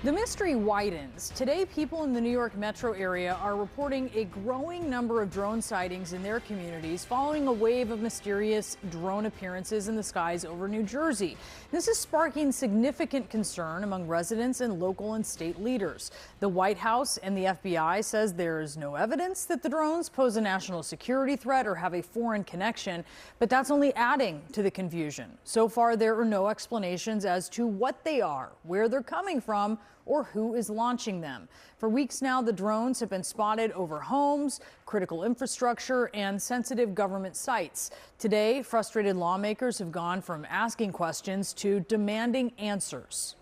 The mystery widens. Today, people in the New York metro area are reporting a growing number of drone sightings in their communities following a wave of mysterious drone appearances in the skies over New Jersey. This is sparking significant concern among residents and local and state leaders. The White House and the FBI says there is no evidence that the drones pose a national security threat or have a foreign connection, but that's only adding to the confusion. So far, there are no explanations as to what they are, where they're coming from, or who is launching them. For weeks now, the drones have been spotted over homes, critical infrastructure, and sensitive government sites. Today, frustrated lawmakers have gone from asking questions to demanding answers.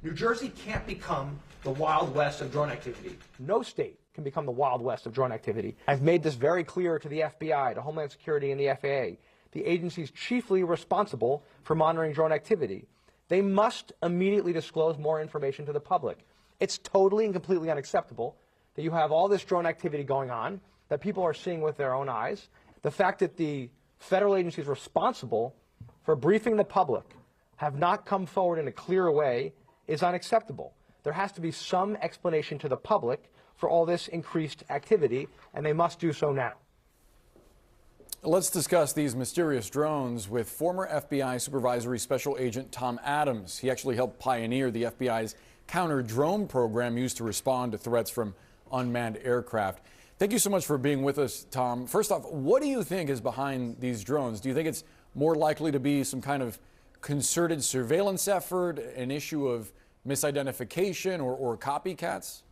New Jersey can't become the Wild West of drone activity. No state can become the Wild West of drone activity. I've made this very clear to the FBI, to Homeland Security, and the FAA, the agencies chiefly responsible for monitoring drone activity. They must immediately disclose more information to the public. It's totally and completely unacceptable that you have all this drone activity going on that people are seeing with their own eyes. The fact that the federal agencies responsible for briefing the public have not come forward in a clear way is unacceptable. There has to be some explanation to the public for all this increased activity, and they must do so now. Let's discuss these mysterious drones with former FBI Supervisory Special Agent Tom Adams. He actually helped pioneer the FBI's counter-drone program used to respond to threats from unmanned aircraft. Thank you so much for being with us, Tom. First off, what do you think is behind these drones? Do you think it's more likely to be some kind of concerted surveillance effort, an issue of misidentification, or copycats?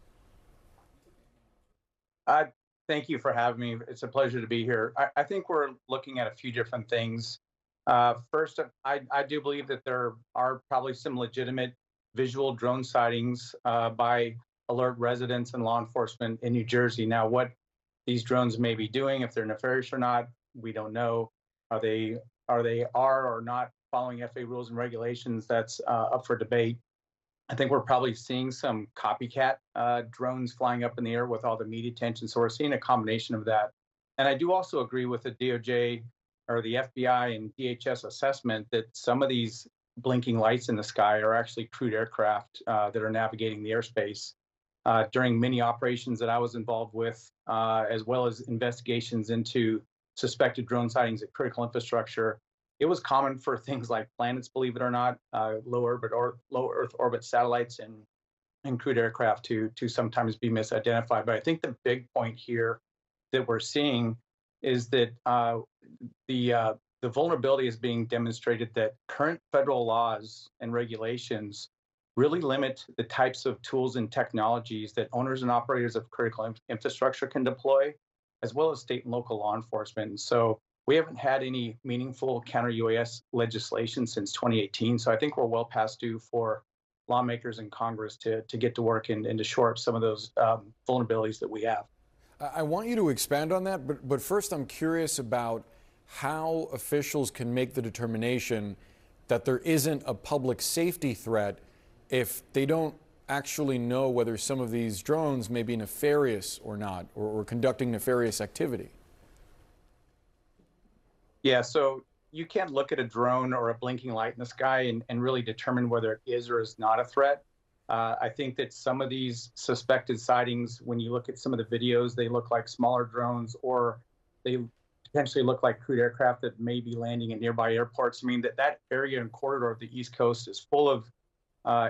Thank you for having me. It's a pleasure to be here. I think we're looking at a few different things. First, I do believe that there are probably some legitimate visual drone sightings by alert residents and law enforcement in New Jersey. Now, what these drones may be doing, if they're nefarious or not, we don't know. Are they or not following FAA rules and regulations? That's up for debate. I think we're probably seeing some copycat drones flying up in the air with all the media attention. So we're seeing a combination of that. And I do also agree with the DOJ or the FBI and DHS assessment that some of these blinking lights in the sky are actually crewed aircraft that are navigating the airspace. During many operations that I was involved with, as well as investigations into suspected drone sightings at critical infrastructure, it was common for things like planets, believe it or not, low Earth orbit satellites and crewed aircraft to sometimes be misidentified. But I think the big point here that we're seeing is that the vulnerability is being demonstrated that current federal laws and regulations really limit the types of tools and technologies that owners and operators of critical infrastructure can deploy, as well as state and local law enforcement. And so we haven't had any meaningful counter-UAS legislation since 2018, so I think we're well past due for lawmakers in Congress to get to work and to shore up some of those vulnerabilities that we have. I want you to expand on that, but first I'm curious about how officials can make the determination that there isn't a public safety threat if they don't actually know whether some of these drones may be nefarious or not, or conducting nefarious activity. Yeah, so you can't look at a drone or a blinking light in the sky and really determine whether it is or is not a threat. I think that some of these suspected sightings, when you look at some of the videos, they look like smaller drones, or they potentially look like crewed aircraft that may be landing at nearby airports. I mean, that area and corridor of the East Coast is full of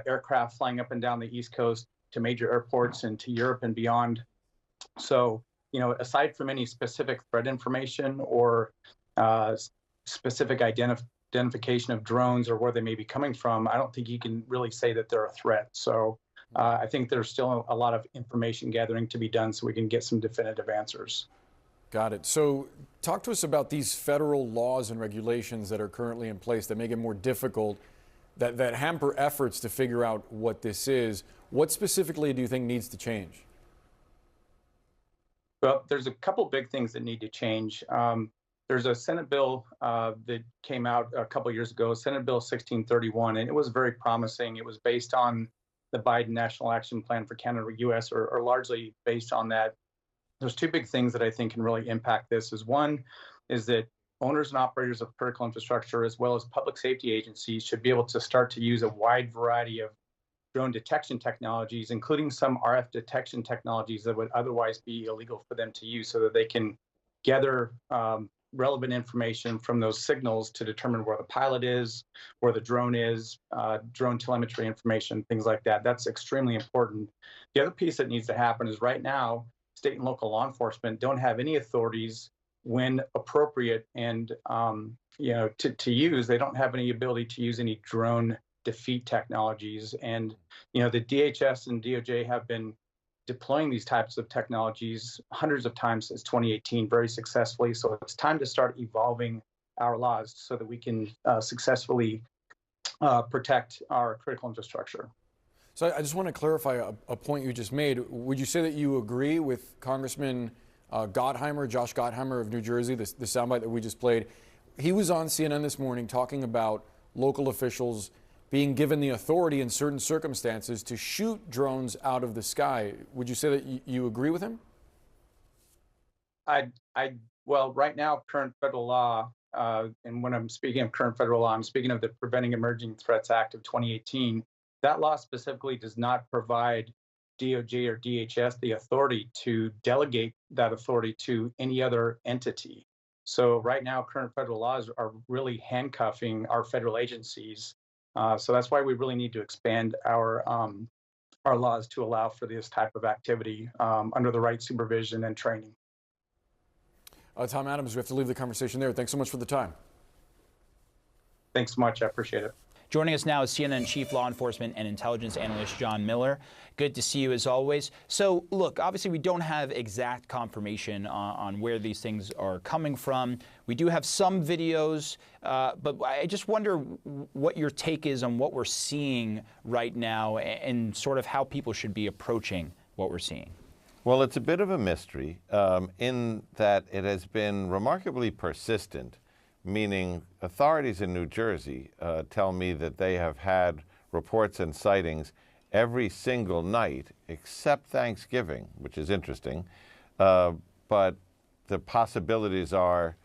aircraft flying up and down the East Coast to major airports and to Europe and beyond. So, you know, aside from any specific threat information or specific identification of drones or where they may be coming from, I don't think you can really say that they're a threat. So I think there's still a lot of information gathering to be done so we can get some definitive answers. Got it. So talk to us about these federal laws and regulations that are currently in place that make it more difficult, that hamper efforts to figure out what this is. What specifically do you think needs to change? Well, there's a couple big things that need to change. There's a Senate bill that came out a couple years ago, Senate Bill 1631, and it was very promising. It was based on the Biden National Action Plan for Counter-UAS, or largely based on that. There's two big things that I think can really impact this. One is that owners and operators of critical infrastructure, as well as public safety agencies, should be able to start to use a wide variety of drone detection technologies, including some RF detection technologies that would otherwise be illegal for them to use, so that they can gather relevant information from those signals to determine where the pilot is, where the drone is, drone telemetry information, things like that. That's extremely important. The other piece that needs to happen is right now, state and local law enforcement don't have any authorities when appropriate and to use. They don't have any ability to use any drone defeat technologies. And the DHS and DOJ have been deploying these types of technologies hundreds of times since 2018 very successfully. So it's time to start evolving our laws so that we can successfully protect our critical infrastructure. So I just want to clarify a point you just made. Would you say that you agree with Congressman Josh Gottheimer of New Jersey, the soundbite that we just played? He was on CNN this morning talking about local officials being given the authority in certain circumstances to shoot drones out of the sky. Would you say that you agree with him? Well, right now, current federal law, and when I'm speaking of current federal law, I'm speaking of the Preventing Emerging Threats Act of 2018. That law specifically does not provide DOJ or DHS the authority to delegate that authority to any other entity. So right now, current federal laws are really handcuffing our federal agencies. So that's why we really need to expand our laws to allow for this type of activity under the right supervision and training. Tom Adams, we have to leave the conversation there. Thanks so much for the time. Thanks so much. I appreciate it. Joining us now is CNN Chief Law Enforcement and Intelligence Analyst John Miller. Good to see you as always. So, look, obviously we don't have exact confirmation on where these things are coming from. We do have some videos, but I just wonder what your take is on what we're seeing right now and sort of how people should be approaching what we're seeing. Well, it's a bit of a mystery in that it has been remarkably persistent, meaning authorities in New Jersey tell me that they have had reports and sightings every single night except Thanksgiving, which is interesting. But the possibilities are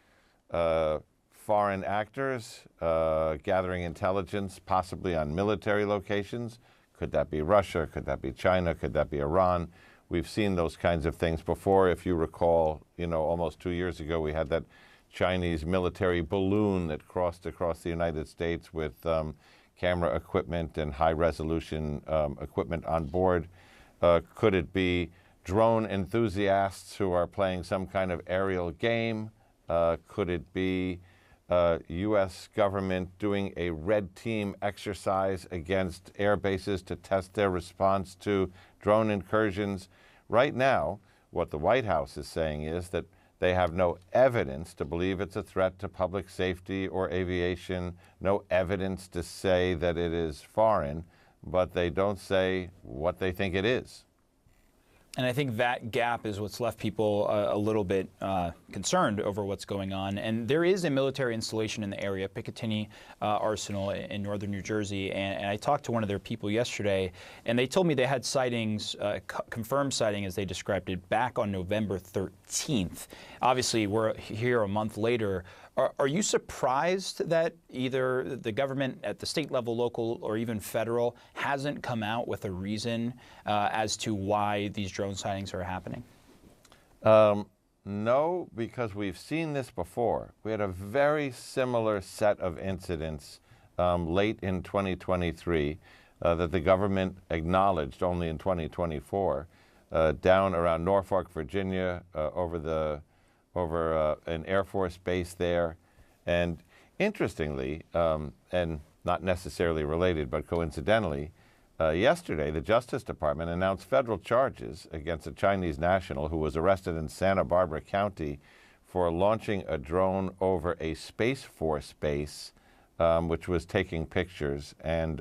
foreign actors gathering intelligence, possibly on military locations. Could that be Russia? Could that be China? Could that be Iran? We've seen those kinds of things before. If you recall, almost 2 years ago, we had that Chinese military balloon that crossed across the United States with camera equipment and high-resolution equipment on board. Could it be drone enthusiasts who are playing some kind of aerial game? Could it be U.S. government doing a red team exercise against air bases to test their response to drone incursions? Right now, what the White House is saying is that they have no evidence to believe it's a threat to public safety or aviation, no evidence to say that it is foreign, but they don't say what they think it is. And I think that gap is what's left people a little bit concerned over what's going on. And there is a military installation in the area, Picatinny Arsenal in northern New Jersey. And I talked to one of their people yesterday, and they told me they had sightings, confirmed sighting as they described it, back on November 13th. Obviously, we're here a month later. Are you surprised that either the government at the state level, local, or even federal hasn't come out with a reason as to why these drone sightings are happening? No, because we've seen this before. We had a very similar set of incidents late in 2023 that the government acknowledged only in 2024, down around Norfolk, Virginia, over an Air Force base there. And interestingly, and not necessarily related, but coincidentally, yesterday the Justice Department announced federal charges against a Chinese national who was arrested in Santa Barbara County for launching a drone over a Space Force base, which was taking pictures. And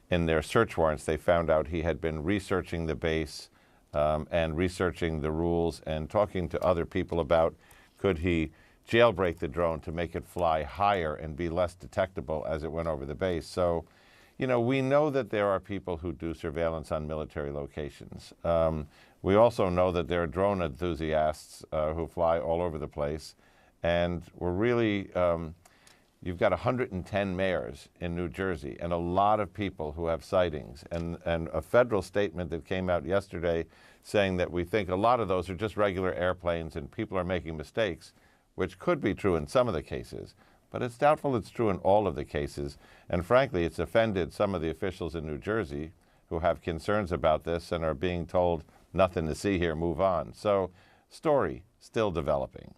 in their search warrants, they found out he had been researching the base and researching the rules and talking to other people about could he jailbreak the drone to make it fly higher and be less detectable as it went over the base. So, we know that there are people who do surveillance on military locations. We also know that there are drone enthusiasts who fly all over the place. And we're really You've got 110 mayors in New Jersey and a lot of people who have sightings. And a federal statement that came out yesterday saying that we think a lot of those are just regular airplanes and people are making mistakes, which could be true in some of the cases. But it's doubtful it's true in all of the cases. And frankly, it's offended some of the officials in New Jersey who have concerns about this and are being told nothing to see here, move on. So, story still developing.